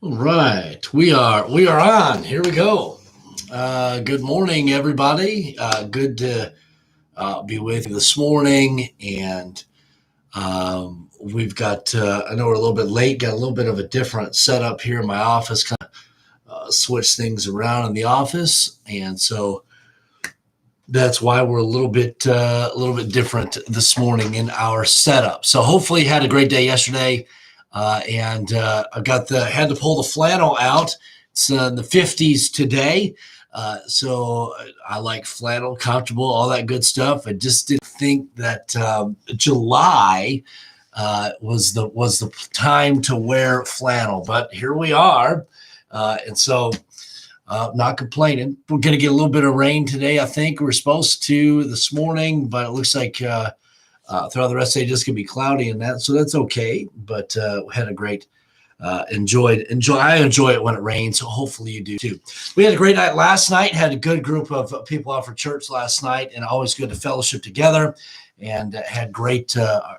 All right, we are on. Here we go. Good morning, everybody. Good to be with you this morning, and we've got. I know we're a little bit late. Got a little bit of a different setup here in my office. Kind of switch things around in the office, and so that's why we're a little bit different this morning in our setup. So hopefully, you had a great day yesterday. And I had to pull the flannel out. It's in the 50s today, so I like flannel, comfortable, all that good stuff. I just didn't think that July was the time to wear flannel, but here we are, and so. Not complaining. We're going to get a little bit of rain today. I think we're supposed to this morning, but it looks like throughout the rest of the day, just gonna be cloudy and that, so that's okay. But we had a great enjoy. I enjoy it when it rains. So hopefully you do too. We had a great night last night. Had a good group of people out for church last night, and always good to fellowship together. And had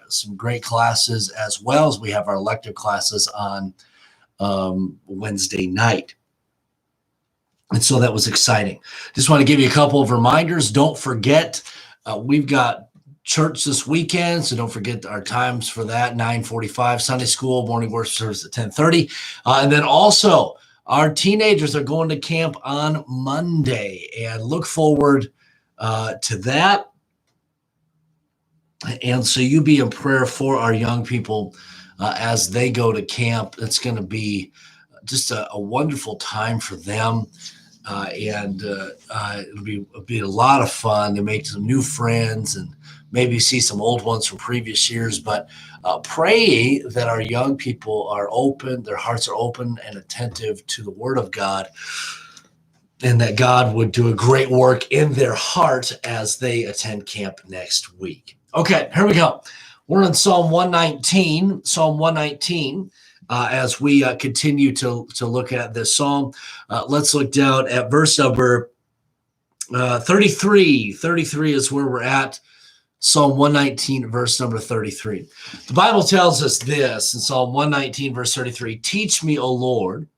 some great classes as well as we have our elective classes on Wednesday night. And so that was exciting. Just want to give you a couple of reminders. Don't forget, we've got church this weekend, so don't forget our times for that: 9:45 Sunday school, morning worship service at 10:30, and then also our teenagers are going to camp on Monday, and look forward to that. And so you be in prayer for our young people as they go to camp. It's going to be just a wonderful time for them. And it'll be a lot of fun. They make some new friends and maybe see some old ones from previous years. But pray that our young people are open, their hearts are open and attentive to the Word of God, and that God would do a great work in their heart as they attend camp next week. Okay, here we go. We're in Psalm 119. Psalm 119. As we continue to look at this psalm, let's look down at verse number 33. 33 is where we're at. Psalm 119, verse number 33. The Bible tells us this in Psalm 119, verse 33: "Teach me, O Lord,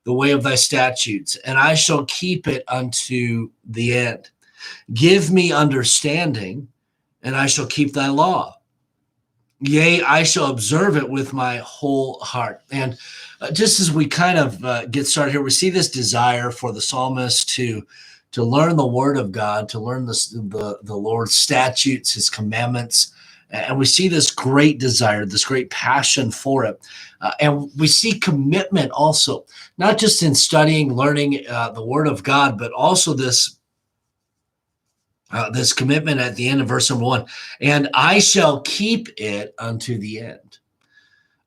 the way of thy statutes, and I shall keep it unto the end. Give me understanding, and I shall keep thy law. Yea, I shall observe it with my whole heart." And just as we kind of get started here, we see this desire for the psalmist to learn the Word of God, to learn the Lord's statutes, His commandments, and we see this great desire, this great passion for it, and we see commitment also, not just in studying, learning the Word of God, but also this commitment at the end of verse number 1, "And I shall keep it unto the end."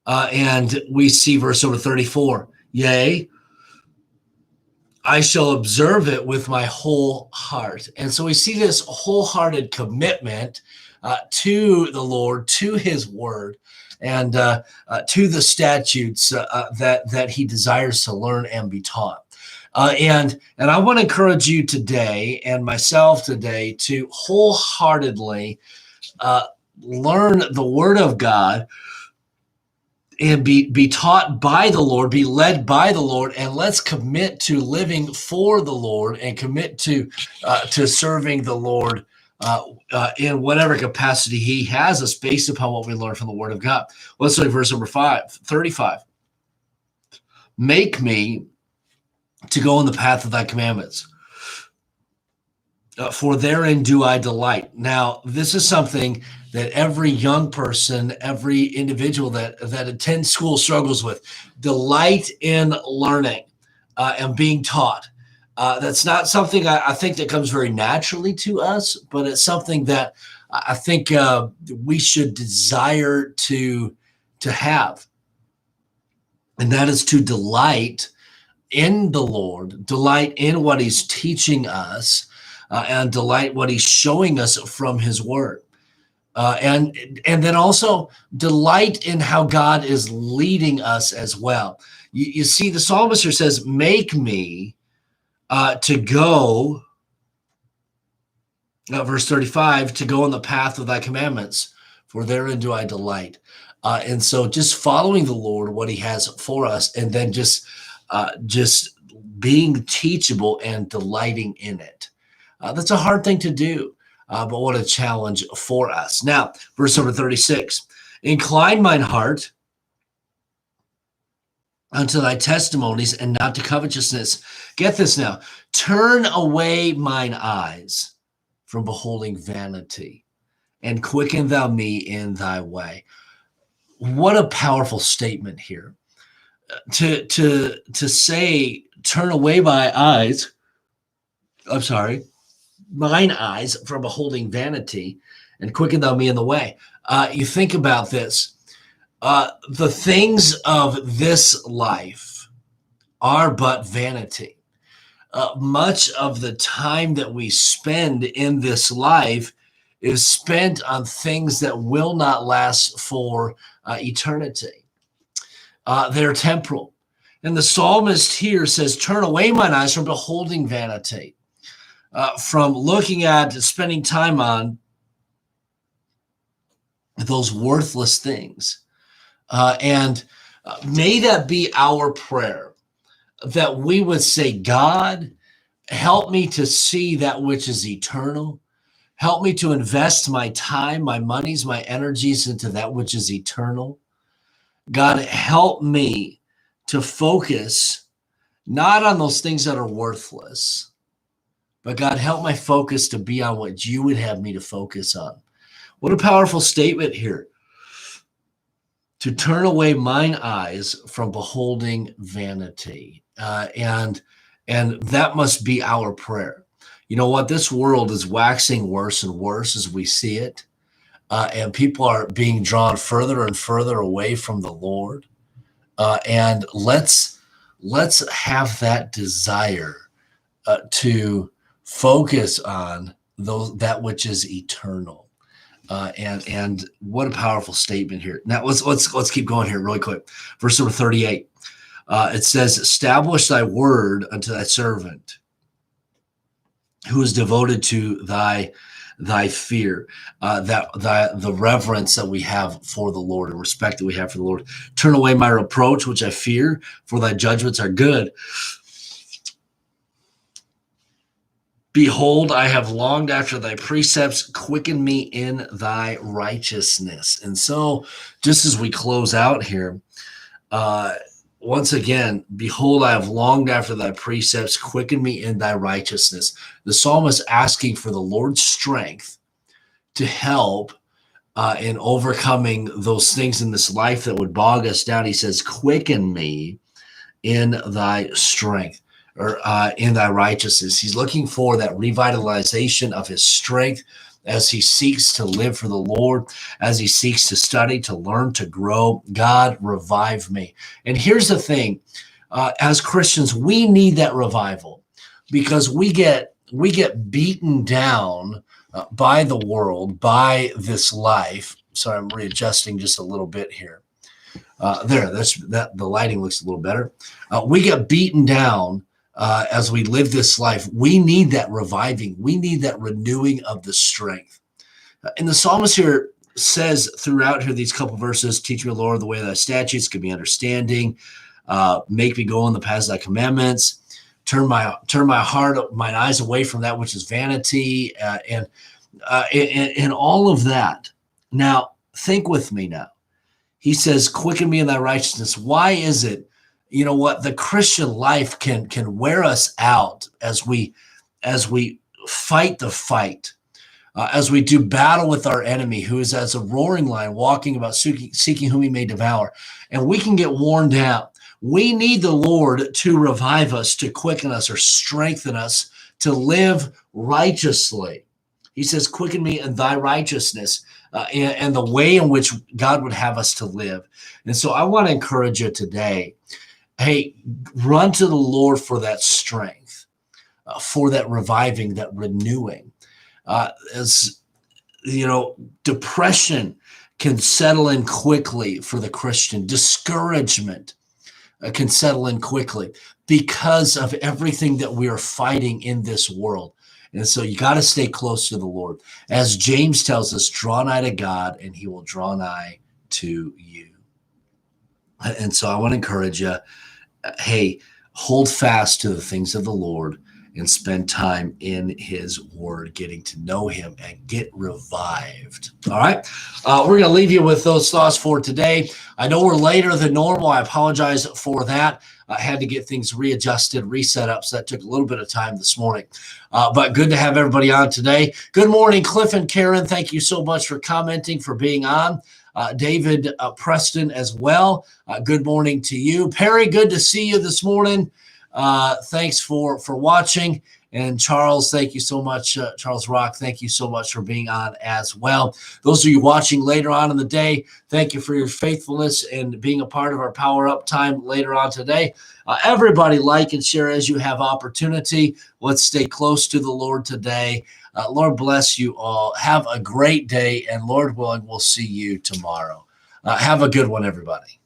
And we see verse number 34, "Yea, I shall observe it with my whole heart." And so we see this wholehearted commitment to the Lord, to His Word, and to the statutes that He desires to learn and be taught. And I want to encourage you today, and myself today, to wholeheartedly learn the Word of God and be taught by the Lord, be led by the Lord, and let's commit to living for the Lord and commit to serving the Lord in whatever capacity He has us, based upon what we learn from the Word of God. Let's look at verse number 35. "Make me to go in the path of thy commandments, for therein do I delight." Now, this is something that every young person, every individual that attends school struggles with: delight in learning and being taught. That's not something I think that comes very naturally to us, but it's something that I think we should desire to have, and that is to delight in the Lord, delight in what He's teaching us, and delight what He's showing us from His Word, and then also delight in how God is leading us as well. You see, the psalmist here says, "Make me to go." Verse 35: "To go in the path of thy commandments, for therein do I delight." And so just following the Lord, what he has for us, and then just being teachable and delighting in it. That's a hard thing to do, but what a challenge for us. Now, verse number 36, incline mine heart unto thy testimonies and not to covetousness. Get this now. Turn away mine eyes from beholding vanity, and quicken thou me in thy way. What a powerful statement here. To say, turn away my eyes, mine eyes from beholding vanity, and quicken thou me in the way. You think about this. The things of this life are but vanity. Much of the time that we spend in this life is spent on things that will not last for eternity. They're temporal. And the psalmist here says, turn away mine eyes from beholding vanity, from looking at, spending time on those worthless things. And may that be our prayer, that we would say, God, help me to see that which is eternal. Help me to invest my time, my monies, my energies into that which is eternal. God, help me to focus not on those things that are worthless, but God, help my focus to be on what you would have me to focus on. What a powerful statement here. To turn away mine eyes from beholding vanity. And that must be our prayer. You know what? This world is waxing worse and worse as we see it. And people are being drawn further and further away from the Lord. And let's have that desire to focus on that which is eternal. And what a powerful statement here. Now let's keep going here really quick. Verse number 38. It says, establish thy word unto thy servant, who is devoted to thy fear, the reverence that we have for the Lord and respect that we have for the Lord. Turn away my reproach, which I fear, for thy judgments are good. Behold, I have longed after thy precepts, quicken me in thy righteousness. And so, just as we close out here, once again, behold, I have longed after thy precepts, quicken me in thy righteousness. The psalmist asking for the Lord's strength to help in overcoming those things in this life that would bog us down. He says, quicken me in thy strength, or in thy righteousness. He's looking for that revitalization of his strength as he seeks to live for the Lord, as he seeks to study, to learn, to grow. God, revive me. And here's the thing, as Christians, we need that revival, because we get beaten down by the world, by this life. Sorry, I'm readjusting just a little bit here. The lighting looks a little better. We get beaten down as we live this life. We need that reviving. We need that renewing of the strength. And the psalmist here says throughout here, these couple verses, teach me, Lord, the way of thy statutes, give me understanding, make me go in the paths of thy commandments, turn my heart, mine eyes away from that which is vanity, and all of that. Now, think with me now. He says, quicken me in thy righteousness. Why is it, you know what, the Christian life can wear us out as we fight the fight, as we do battle with our enemy, who is as a roaring lion, walking about seeking whom he may devour, and we can get worn down. We need the Lord to revive us, to quicken us or strengthen us to live righteously. He says, quicken me in thy righteousness, and the way in which God would have us to live. And so I want to encourage you today, hey, run to the Lord for that strength, for that reviving, that renewing. As you know, depression can settle in quickly for the Christian. Discouragement can settle in quickly because of everything that we are fighting in this world. And so you got to stay close to the Lord. As James tells us, draw nigh to God and he will draw nigh to you. And so I want to encourage you, hey, hold fast to the things of the Lord and spend time in his word, getting to know him and get revived. All right. We're going to leave you with those thoughts for today. I know we're later than normal. I apologize for that. I had to get things readjusted, reset up. So that took a little bit of time this morning. But good to have everybody on today. Good morning, Cliff and Karen. Thank you so much for commenting, for being on. David Preston as well. Good morning to you. Perry, good to see you this morning. Thanks for watching. And Charles, thank you so much. Charles Rock, thank you so much for being on as well. Those of you watching later on in the day, thank you for your faithfulness and being a part of our Power Up time later on today. Everybody like and share as you have opportunity. Let's stay close to the Lord today. Lord bless you all. Have a great day, and Lord willing, we'll see you tomorrow. Have a good one, everybody.